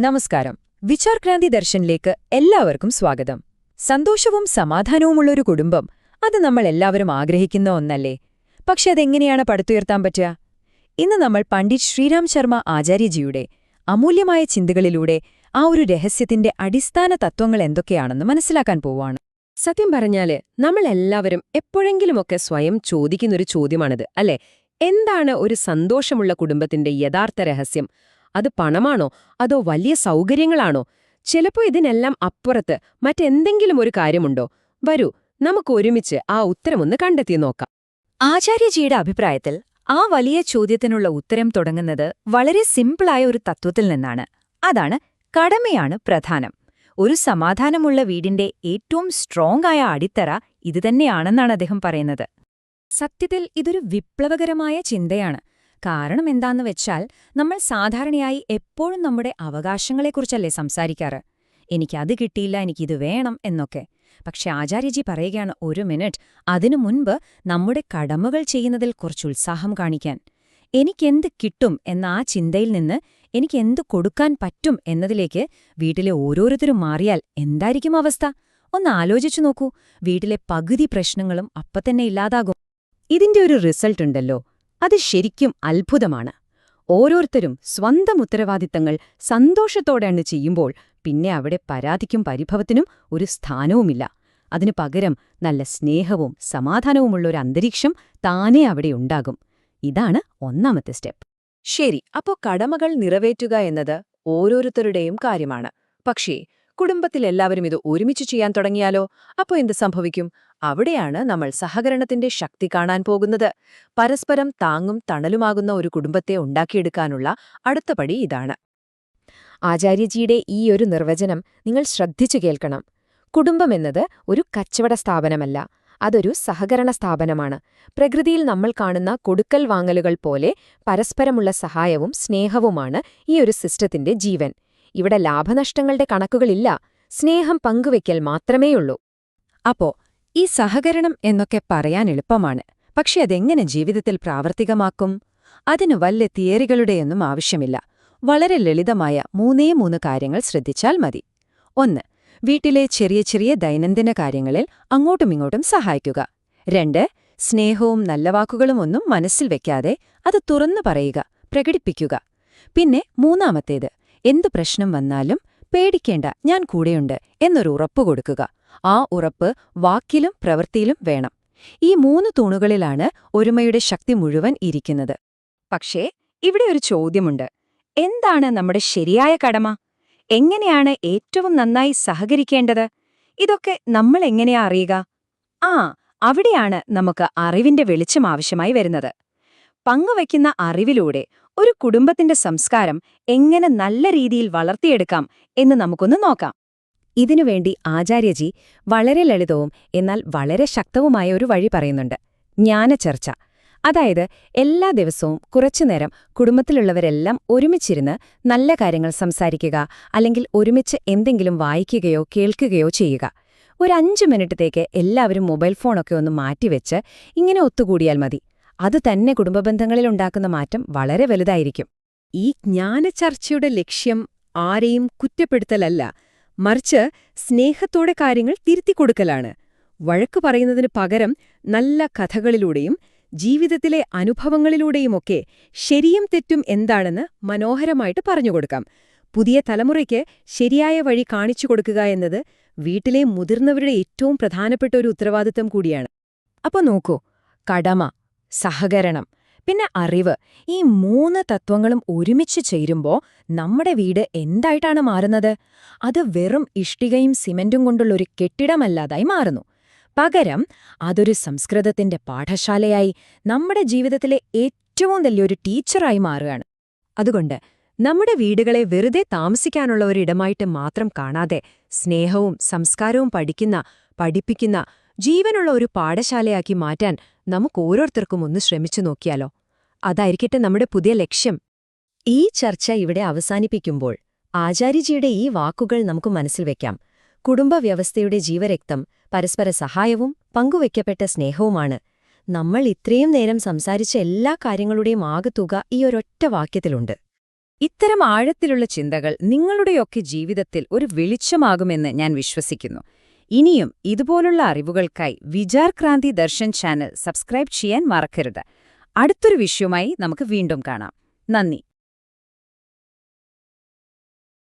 നമസ്കാരം. വിചാർക്രാന്തി ദർശനിലേക്ക് എല്ലാവർക്കും സ്വാഗതം. സന്തോഷവും സമാധാനവുമുള്ളൊരു കുടുംബം, അത് നമ്മൾ എല്ലാവരും ആഗ്രഹിക്കുന്ന ഒന്നല്ലേ? പക്ഷെ അതെങ്ങനെയാണ് പടുത്തുയർത്താൻ പറ്റുക? ഇന്ന് നമ്മൾ പണ്ഡിറ്റ് ശ്രീരാം ശർമ്മ ആചാര്യജിയുടെ അമൂല്യമായ ചിന്തകളിലൂടെ ആ ഒരു രഹസ്യത്തിന്റെ അടിസ്ഥാന തത്വങ്ങൾ എന്തൊക്കെയാണെന്ന് മനസ്സിലാക്കാൻ പോവാണ്. സത്യം പറഞ്ഞാല് നമ്മളെല്ലാവരും എപ്പോഴെങ്കിലുമൊക്കെ സ്വയം ചോദിക്കുന്നൊരു ചോദ്യമാണിത്, അല്ലേ? എന്താണ് ഒരു സന്തോഷമുള്ള കുടുംബത്തിന്റെ യഥാർത്ഥ രഹസ്യം? അത് പണമാണോ, അതോ വലിയ സൗകര്യങ്ങളാണോ? ചിലപ്പോ ഇതിനെല്ലാം അപ്പുറത്ത് മറ്റെന്തെങ്കിലും ഒരു കാര്യമുണ്ടോ? വരൂ, നമുക്ക് ഒരുമിച്ച് ആ ഉത്തരമൊന്ന് കണ്ടെത്തി നോക്കാം. ആചാര്യജിയുടെ അഭിപ്രായത്തിൽ ആ വലിയ ചോദ്യത്തിനുള്ള ഉത്തരം തുടങ്ങുന്നത് വളരെ സിമ്പിളായ ഒരു തത്വത്തിൽ നിന്നാണ്. അതാണ്, കടമയാണ് പ്രധാനം. ഒരു സമാധാനമുള്ള വീടിന്റെ ഏറ്റവും സ്ട്രോങ് ആയ അടിത്തറ ഇതുതന്നെയാണെന്നാണ് അദ്ദേഹം പറയുന്നത്. സത്യത്തിൽ ഇതൊരു വിപ്ലവകരമായ ചിന്തയാണ്. കാരണം എന്താന്ന് വെച്ചാൽ, നമ്മൾ സാധാരണയായി എപ്പോഴും നമ്മുടെ അവകാശങ്ങളെക്കുറിച്ചല്ലേ സംസാരിക്കാറ്. എനിക്കത് കിട്ടിയില്ല, എനിക്കിത് വേണം എന്നൊക്കെ. പക്ഷെ ആചാര്യജി പറയുകയാണ്, ഒരു മിനിറ്റ്, അതിനു മുൻപ് നമ്മുടെ കടമകൾ ചെയ്യുന്നതിൽ കുറച്ച് ഉത്സാഹം കാണിക്കാൻ. എനിക്കെന്ത് കിട്ടും എന്ന ആ ചിന്തയിൽ നിന്ന് എനിക്കെന്ത് കൊടുക്കാൻ പറ്റും എന്നതിലേക്ക് വീട്ടിലെ ഓരോരുത്തരും മാറിയാൽ എന്തായിരിക്കും അവസ്ഥ? ഒന്ന് ആലോചിച്ചു നോക്കൂ. വീട്ടിലെ പകുതി പ്രശ്നങ്ങളും അപ്പത്തന്നെ ഇല്ലാതാകും. ഇതിന്റെ ഒരു റിസൾട്ട് ഉണ്ടല്ലോ, അത് ശരിക്കും അത്ഭുതമാണ്. ഓരോരുത്തരും സ്വന്തം ഉത്തരവാദിത്തങ്ങൾ സന്തോഷത്തോടെയാണ് ചെയ്യുമ്പോൾ പിന്നെ അവിടെ പരാതിക്കും പരിഭവത്തിനും ഒരു സ്ഥാനവുമില്ല. അതിനു പകരം നല്ല സ്നേഹവും സമാധാനവുമുള്ളൊരു അന്തരീക്ഷം താനേ അവിടെ ഉണ്ടാകും. ഇതാണ് ഒന്നാമത്തെ സ്റ്റെപ്പ്. ശരി, അപ്പോ കടമകൾ നിറവേറ്റുക എന്നത് ഓരോരുത്തരുടെയും കാര്യമാണ്. പക്ഷേ കുടുംബത്തിലെല്ലാവരും ഇത് ഒരുമിച്ച് ചെയ്യാൻ തുടങ്ങിയാലോ? അപ്പോൾ എന്ത് സംഭവിക്കും? അവിടെയാണ് നമ്മൾ സഹകരണത്തിന്റെ ശക്തി കാണാൻ പോകുന്നത്. പരസ്പരം താങ്ങും തണലുമാകുന്ന ഒരു കുടുംബത്തെ ഉണ്ടാക്കിയെടുക്കാനുള്ള അടുത്ത പടി ഇതാണ്. ആചാര്യജിയുടെ ഈ ഒരു നിർവചനം നിങ്ങൾ ശ്രദ്ധിച്ചു കേൾക്കണം. കുടുംബമെന്നത് ഒരു കച്ചവട സ്ഥാപനമല്ല, അതൊരു സഹകരണ സ്ഥാപനമാണ്. പ്രകൃതിയിൽ നമ്മൾ കാണുന്ന കൊടുക്കൽ വാങ്ങലുകൾ പോലെ പരസ്പരമുള്ള സഹായവും സ്നേഹവുമാണ് ഈ ഒരു സിസ്റ്റത്തിന്റെ ജീവൻ. ഇവിടെ ലാഭനഷ്ടങ്ങളുടെ കണക്കുകളില്ല, സ്നേഹം പങ്കുവയ്ക്കൽ മാത്രമേയുള്ളൂ. അപ്പോ ഈ സഹകരണം എന്നൊക്കെ പറയാൻ എളുപ്പമാണ്. പക്ഷെ അതെങ്ങനെ ജീവിതത്തിൽ പ്രാവർത്തികമാക്കും? അതിനു വല്ല തിയറികളുടെയൊന്നും ആവശ്യമില്ല. വളരെ ലളിതമായ മൂന്നേ കാര്യങ്ങൾ ശ്രദ്ധിച്ചാൽ മതി. 1. വീട്ടിലെ ചെറിയ ചെറിയ ദൈനംദിന കാര്യങ്ങളിൽ അങ്ങോട്ടുമിങ്ങോട്ടും സഹായിക്കുക. 2. സ്നേഹവും നല്ല വാക്കുകളും ഒന്നും മനസ്സിൽ വെക്കാതെ അത് തുറന്നു പറയുക, പ്രകടിപ്പിക്കുക. പിന്നെ മൂന്നാമത്തേത്, എന്തു പ്രശ്നം വന്നാലും പേടിക്കേണ്ട, ഞാൻ കൂടെയുണ്ട് എന്നൊരു ഉറപ്പ് കൊടുക്കുക. ആ ഉറപ്പ് വാക്കിലും പ്രവൃത്തിയിലും വേണം. ഈ 3 തൂണുകളിലാണ് ഒരുമയുടെ ശക്തി മുഴുവൻ ഇരിക്കുന്നത്. പക്ഷേ ഇവിടെ ഒരു ചോദ്യമുണ്ട്. എന്താണ് നമ്മുടെ ശരിയായ കടമ? എങ്ങനെയാണ് ഏറ്റവും നന്നായി സഹകരിക്കേണ്ടത്? ഇതൊക്കെ നമ്മൾ എങ്ങനെയാ അറിയുക? അവിടെയാണ് നമുക്ക് അറിവിന്റെ വെളിച്ചം ആവശ്യമായി വരുന്നത്. പങ്കുവയ്ക്കുന്ന അറിവിലൂടെ ഒരു കുടുംബത്തിന്റെ സംസ്കാരം എങ്ങനെ നല്ല രീതിയിൽ വളർത്തിയെടുക്കാം എന്ന് നമുക്കൊന്ന് നോക്കാം. ഇതിനുവേണ്ടി ആചാര്യജി വളരെ ലളിതവും എന്നാൽ വളരെ ശക്തവുമായ ഒരു വഴി പറയുന്നുണ്ട്. ജ്ഞാനചർച്ച. അതായത് എല്ലാ ദിവസവും കുറച്ചുനേരം കുടുംബത്തിലുള്ളവരെല്ലാം ഒരുമിച്ചിരുന്ന് നല്ല കാര്യങ്ങൾ സംസാരിക്കുക, അല്ലെങ്കിൽ ഒരുമിച്ച് എന്തെങ്കിലും വായിക്കുകയോ കേൾക്കുകയോ ചെയ്യുക. ഒരു 5 മിനിറ്റത്തേക്ക് എല്ലാവരും മൊബൈൽ ഫോണൊക്കെ ഒന്ന് മാറ്റിവെച്ച് ഇങ്ങനെ ഒത്തുകൂടിയാൽ മതി. അത് തന്നെ കുടുംബബന്ധങ്ങളിലുണ്ടാക്കുന്ന മാറ്റം വളരെ വലുതായിരിക്കും. ഈ ജ്ഞാനചർച്ചയുടെ ലക്ഷ്യം ആരെയും കുറ്റപ്പെടുത്തലല്ല, മറിച്ച് സ്നേഹത്തോടെ കാര്യങ്ങൾ തിരുത്തിക്കൊടുക്കലാണ്. വഴക്കു പറയുന്നതിനു പകരം നല്ല കഥകളിലൂടെയും ജീവിതത്തിലെ അനുഭവങ്ങളിലൂടെയുമൊക്കെ ശരിയും തെറ്റും എന്താണെന്ന് മനോഹരമായിട്ട് പറഞ്ഞുകൊടുക്കാം. പുതിയ തലമുറയ്ക്ക് ശരിയായ വഴി കാണിച്ചു കൊടുക്കുക എന്നത് വീട്ടിലെ മുതിർന്നവരുടെ ഏറ്റവും പ്രധാനപ്പെട്ട ഒരു ഉത്തരവാദിത്തം കൂടിയാണ്. അപ്പൊ നോക്കൂ, കടമ, സഹകരണം, പിന്നെ അറിവ്, ഈ 3 തത്വങ്ങളും ഒരുമിച്ച് ചേരുമ്പോ നമ്മുടെ വീട് എന്തായിട്ടാണ് മാറുന്നത്? അത് വെറും ഇഷ്ടികയും സിമന്റും കൊണ്ടുള്ളൊരു കെട്ടിടമല്ലാതായി മാറുന്നു. പകരം അതൊരു സംസ്കൃതത്തിന്റെ പാഠശാലയായി, നമ്മുടെ ജീവിതത്തിലെ ഏറ്റവും വലിയൊരു ടീച്ചറായി മാറുകയാണ്. അതുകൊണ്ട് നമ്മുടെ വീടുകളെ വെറുതെ താമസിക്കാനുള്ള ഒരിടമായിട്ട് മാത്രം കാണാതെ സ്നേഹവും സംസ്കാരവും പഠിപ്പിക്കുന്ന ജീവനുള്ള ഒരു പാഠശാലയാക്കി മാറ്റാൻ നമുക്കോരോരുത്തർക്കും ഒന്ന് ശ്രമിച്ചു നോക്കിയാലോ? അതായിരിക്കട്ടെ നമ്മുടെ പുതിയ ലക്ഷ്യം. ഈ ചർച്ച ഇവിടെ അവസാനിപ്പിക്കുമ്പോൾ ആചാര്യജിയുടെ ഈ വാക്കുകൾ നമുക്ക് മനസ്സിൽ വയ്ക്കാം. കുടുംബവ്യവസ്ഥയുടെ ജീവരക്തം പരസ്പര സഹായവും പങ്കുവയ്ക്കപ്പെട്ട സ്നേഹവുമാണ്. നമ്മൾ ഇത്രയും നേരം സംസാരിച്ച എല്ലാ കാര്യങ്ങളുടെയും ആകെത്തുക ഈ ഒരൊറ്റ വാക്യത്തിലുണ്ട്. ഇത്തരം ആഴത്തിലുള്ള ചിന്തകൾ നിങ്ങളുടെയൊക്കെ ജീവിതത്തിൽ ഒരു വെളിച്ചമാകുമെന്ന് ഞാൻ വിശ്വസിക്കുന്നു. ഇനിയും ഇതുപോലുള്ള അറിവുകൾക്കായി വിചാർ ക്രാന്തി ദർശൻ ചാനൽ സബ്സ്ക്രൈബ് ചെയ്യാൻ മറക്കരുത്. അടുത്തൊരു വിഷയവുമായി നമുക്ക് വീണ്ടും കാണാം. നന്ദി.